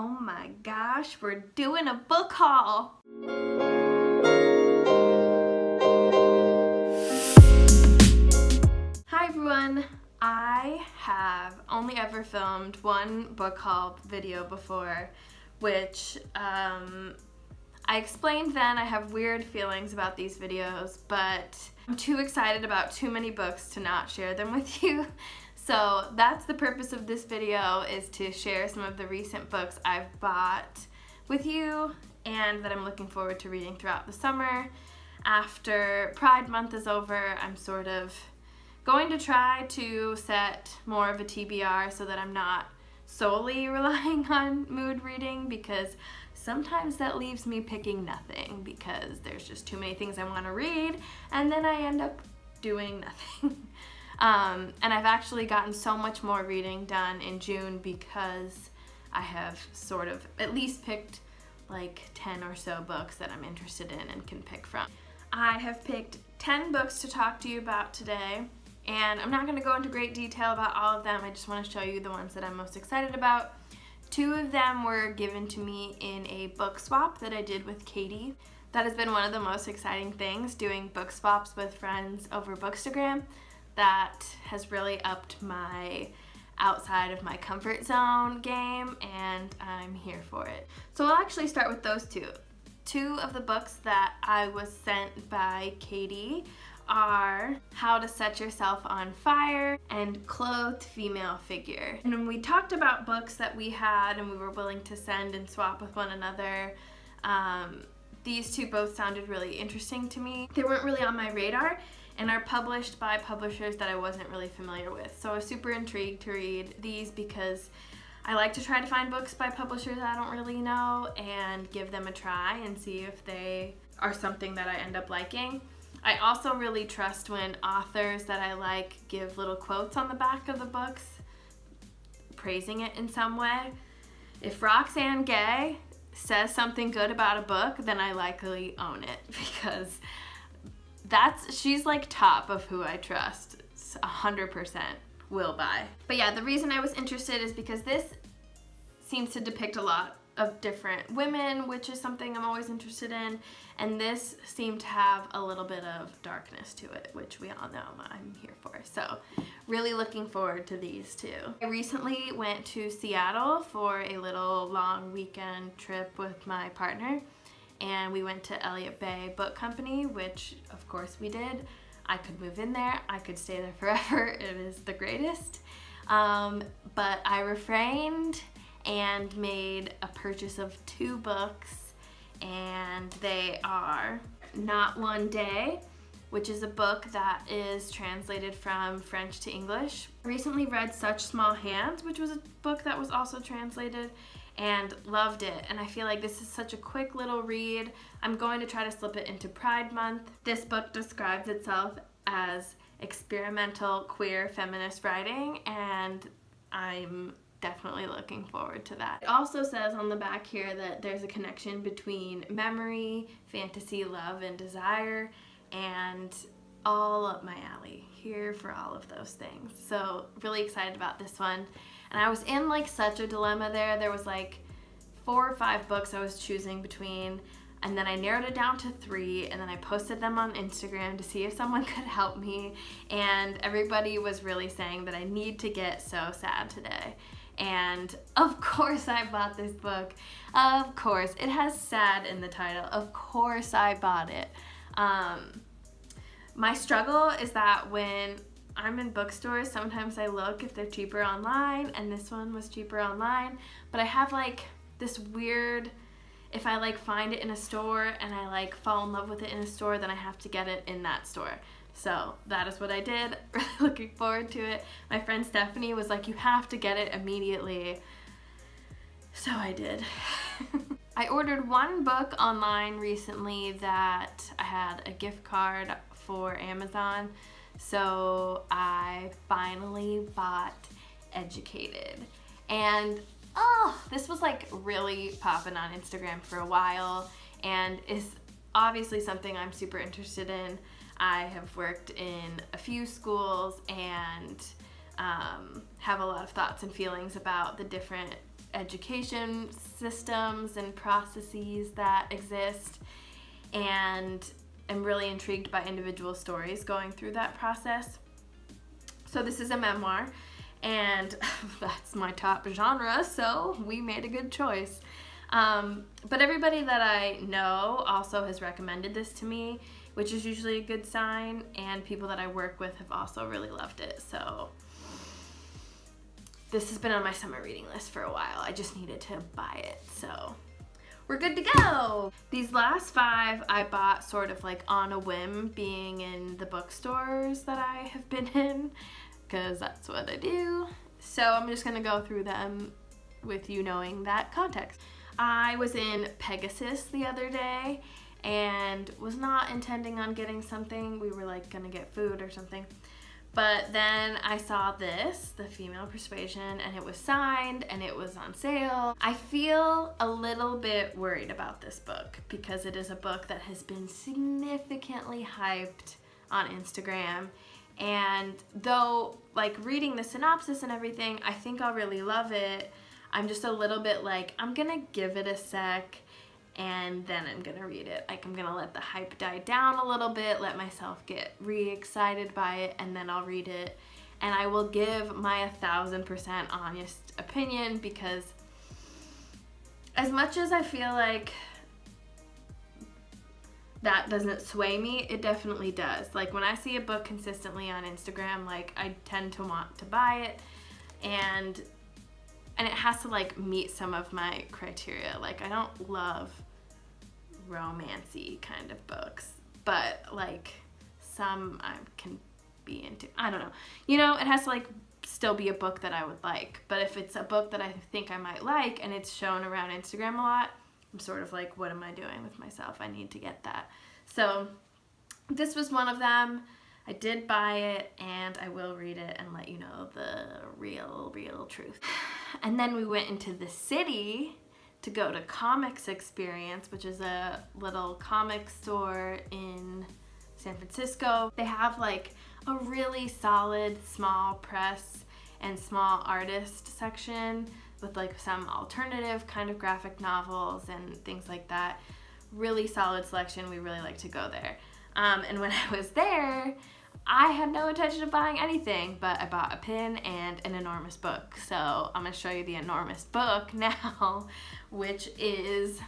Oh my gosh, we're doing a book haul! Hi everyone! I have only ever filmed one book haul video before, which I explained then I have weird feelings about these videos, but I'm too excited about too many books to not share them with you. So that's the purpose of this video, is to share some of the recent books I've bought with you and that I'm looking forward to reading throughout the summer. After Pride Month is over, I'm sort of going to try to set more of a TBR so that I'm not solely relying on mood reading, because sometimes that leaves me picking nothing because there's just too many things I want to read and then I end up doing nothing. And I've actually gotten so much more reading done in June because I have sort of at least picked like 10 or so books that I'm interested in and can pick from. I have picked 10 books to talk to you about today, and I'm not going to go into great detail about all of them. I just want to show you the ones that I'm most excited about. 2 of them were given to me in a book swap that I did with Katie. That has been one of the most exciting things, doing book swaps with friends over Bookstagram. That has really upped my outside of my comfort zone game, and I'm here for it. So I'll actually start with those two. 2 of the books that I was sent by Katie are How to Set Yourself on Fire and Clothed Female Figure. And when we talked about books that we had and we were willing to send and swap with one another, these 2 both sounded really interesting to me. They weren't really on my radar and are published by publishers that I wasn't really familiar with. So I was super intrigued to read these because I like to try to find books by publishers I don't really know and give them a try and see if they are something that I end up liking. I also really trust when authors that I like give little quotes on the back of the books, praising it in some way. If Roxane Gay says something good about a book, then I likely own it, because she's like top of who I trust. It's 100% will buy. But yeah, the reason I was interested is because this seems to depict a lot of different women, which is something I'm always interested in, and this seemed to have a little bit of darkness to it, which we all know I'm here for. So really looking forward to these 2. I recently went to Seattle for a little long weekend trip with my partner, and we went to Elliott Bay Book Company, which of course we did. I could move in there, I could stay there forever, it is the greatest. But I refrained and made a purchase of 2 books, and they are Not One Day, which is a book that is translated from French to English. I recently read Such Small Hands, which was a book that was also translated, and loved it, and I feel like this is such a quick little read. I'm going to try to slip it into Pride Month. This book describes itself as experimental queer feminist writing, and I'm definitely looking forward to that. It also says on the back here that there's a connection between memory, fantasy, love, and desire, and all up my alley. Here for all of those things. So really excited about this one. And I was in like such a dilemma there. There was like 4 or 5 books I was choosing between, and then I narrowed it down to 3, and then I posted them on Instagram to see if someone could help me, and everybody was really saying that I need to get so sad today. And of course I bought this book. Of course. It has sad in the title. Of course I bought it. My struggle is that when I'm in bookstores, sometimes I look if they're cheaper online, and this one was cheaper online, but I have like this weird, if I like find it in a store and I like fall in love with it in a store, then I have to get it in that store. So that is what I did. Really looking forward to it. My friend Stephanie was like, you have to get it immediately. So I did. I ordered 1 book online recently that I had a gift card for Amazon. So I finally bought Educated. And this was like really popping on Instagram for a while, and is obviously something I'm super interested in. I have worked in a few schools and have a lot of thoughts and feelings about the different education systems and processes that exist, and am really intrigued by individual stories going through that process. So this is a memoir, and that's my top genre, so we made a good choice. But everybody that I know also has recommended this to me, which is usually a good sign, and people that I work with have also really loved it. So this has been on my summer reading list for a while. I just needed to buy it, so we're good to go. These last 5 I bought sort of like on a whim, being in the bookstores that I have been in, because that's what I do. So I'm just gonna go through them with you knowing that context. I was in Pegasus the other day and was not intending on getting something. We were like gonna get food or something. But then I saw this, The Female Persuasion, and it was signed and it was on sale. I feel a little bit worried about this book because it is a book that has been significantly hyped on Instagram. And though, like, reading the synopsis and everything, I think I'll really love it. I'm just a little bit like, I'm gonna give it a sec and then I'm gonna read it. Like, I'm gonna let the hype die down a little bit, let myself get re-excited by it, and then I'll read it. And I will give my 1000% honest opinion, because as much as I feel like that doesn't sway me, it definitely does. Like, when I see a book consistently on Instagram, like, I tend to want to buy it, and it has to like meet some of my criteria. Like, I don't love romancy kind of books, but like some I can be into. I don't know. You know, it has to like still be a book that I would like. But if it's a book that I think I might like and it's shown around Instagram a lot, I'm sort of like, what am I doing with myself? I need to get that. So this was one of them. I did buy it, and I will read it and let you know the real truth. And then we went into the city to go to Comics Experience, which is a little comic store in San Francisco. They have like a really solid small press and small artist section with like some alternative kind of graphic novels and things like that. Really solid selection. We really like to go there. And when I was there, I had no intention of buying anything, but I bought a pin and an enormous book. So I'm going to show you the enormous book now, which is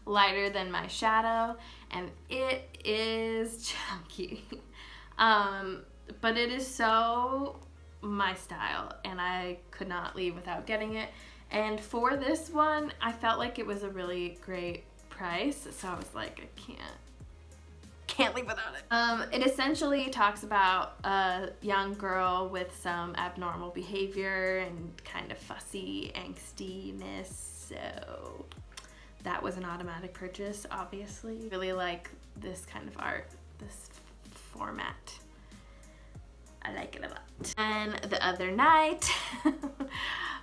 lighter than my shadow, and it is chunky. But it is so my style, and I could not leave without getting it. And for this one, I felt like it was a really great price, so I was like, I can't leave without it. It essentially talks about a young girl with some abnormal behavior and kind of fussy angstiness, so that was an automatic purchase, obviously. Really like this kind of art, this format. I like it a lot. And the other night,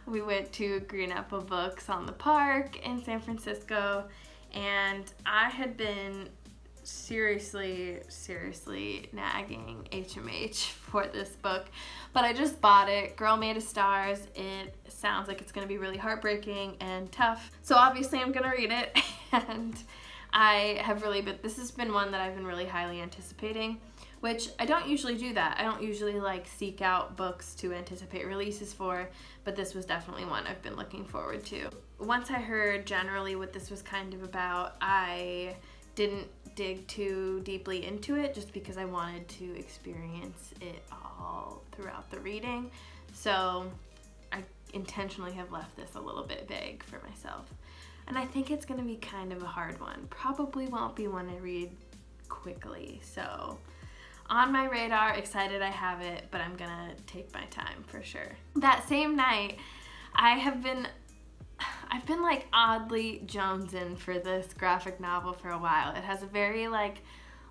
we went to Green Apple Books on the Park in San Francisco, and I had been seriously nagging HMH for this book, but I just bought it. Girl Made of Stars. It sounds like it's gonna be really heartbreaking and tough, so obviously I'm gonna read it. And this has been one that I've been really highly anticipating, which I don't usually do that. I don't usually like seek out books to anticipate releases for, but this was definitely one I've been looking forward to. Once I heard generally what this was kind of about, I didn't dig too deeply into it just because I wanted to experience it all throughout the reading. So I intentionally have left this a little bit vague for myself. And I think it's gonna be kind of a hard one. Probably won't be one I read quickly. So on my radar, excited I have it, but I'm gonna take my time for sure. That same night, I've been like oddly jonesing for this graphic novel for a while. It has a very like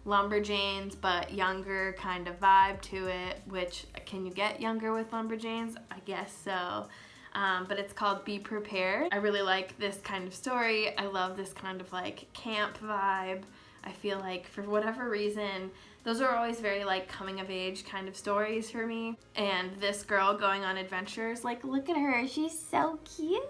Lumberjanes but younger kind of vibe to it, which, can you get younger with Lumberjanes? I guess so. But it's called Be Prepared. I really like this kind of story. I love this kind of like camp vibe. I feel like for whatever reason, those are always very like coming of age kind of stories for me. And this girl going on adventures, like, look at her, she's so cute.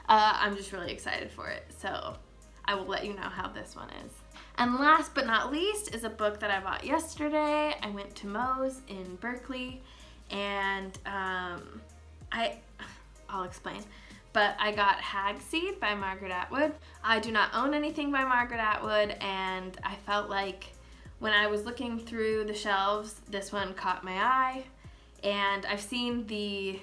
I'm just really excited for it, so I will let you know how this one is. And last but not least is a book that I bought yesterday. I went to Moe's in Berkeley, and I'll explain. But I got Hagseed by Margaret Atwood. I do not own anything by Margaret Atwood, and I felt like when I was looking through the shelves, this one caught my eye. And I've seen the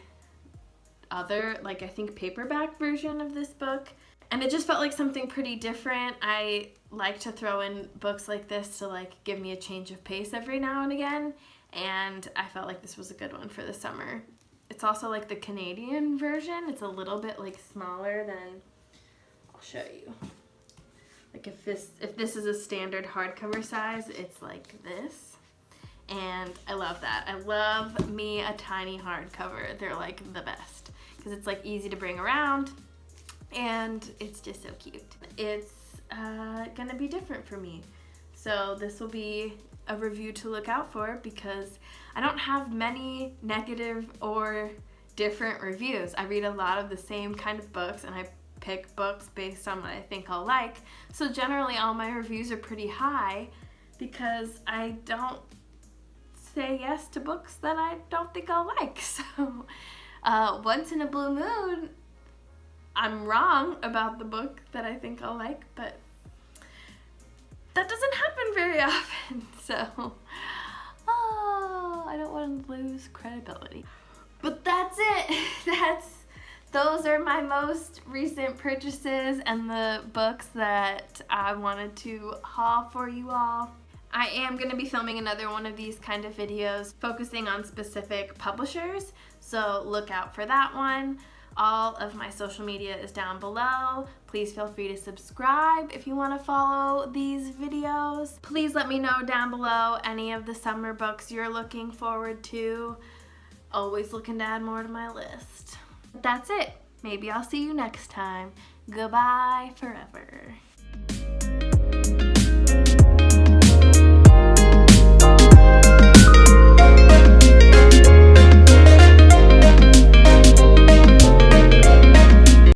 other, like, I think paperback version of this book, and it just felt like something pretty different. I like to throw in books like this to like give me a change of pace every now and again, and I felt like this was a good one for the summer. It's also like the Canadian version. It's a little bit like smaller than, I'll show you. Like if this is a standard hardcover size, it's like this. And I love that. I love me a tiny hardcover. They're like the best because it's like easy to bring around and it's just so cute. It's gonna be different for me. So this will be a review to look out for because I don't have many negative or different reviews. I read a lot of the same kind of books and I pick books based on what I think I'll like. So generally all my reviews are pretty high because I don't say yes to books that I don't think I'll like. So once in a blue moon, I'm wrong about the book that I think I'll like, but that doesn't happen very often. So, I don't want to lose credibility. But that's it. Those are my most recent purchases and the books that I wanted to haul for you all. I am going to be filming another one of these kind of videos focusing on specific publishers, so look out for that one. All of my social media is down below. Please feel free to subscribe if you want to follow these videos. Please let me know down below any of the summer books you're looking forward to. Always looking to add more to my list. But that's it. Maybe I'll see you next time. Goodbye forever.